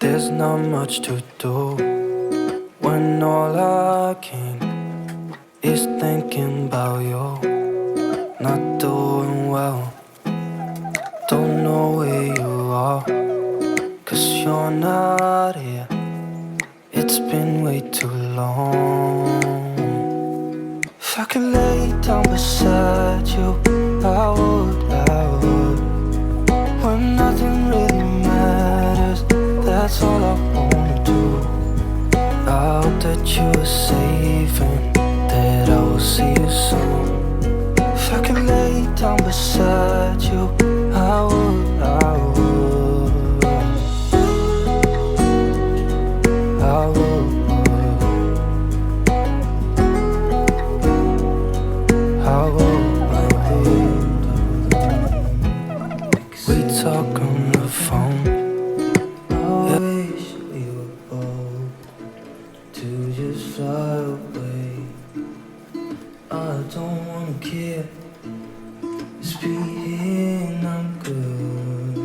There's not much to do when all I can is thinking about you. Not doing well, don't know where you are, 'cause you're not here. It's been way too long. If I could lay down beside you, I would, when nothing really matters, that's all I wanna do. I hope that you are safe and that I will see you soon. If I could lay down beside you, I would, I would, I would, I would. We talk on the phone. I wish we were bold to just fly away. I don't wanna care, just be here and I'm good.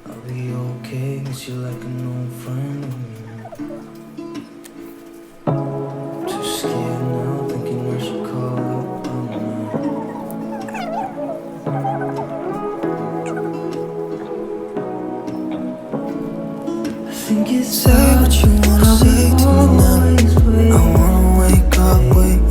I'll be okay, miss you like an old friend. Too scared now, thinking I should call you. Say what you wanna say to me now. I wanna wake up with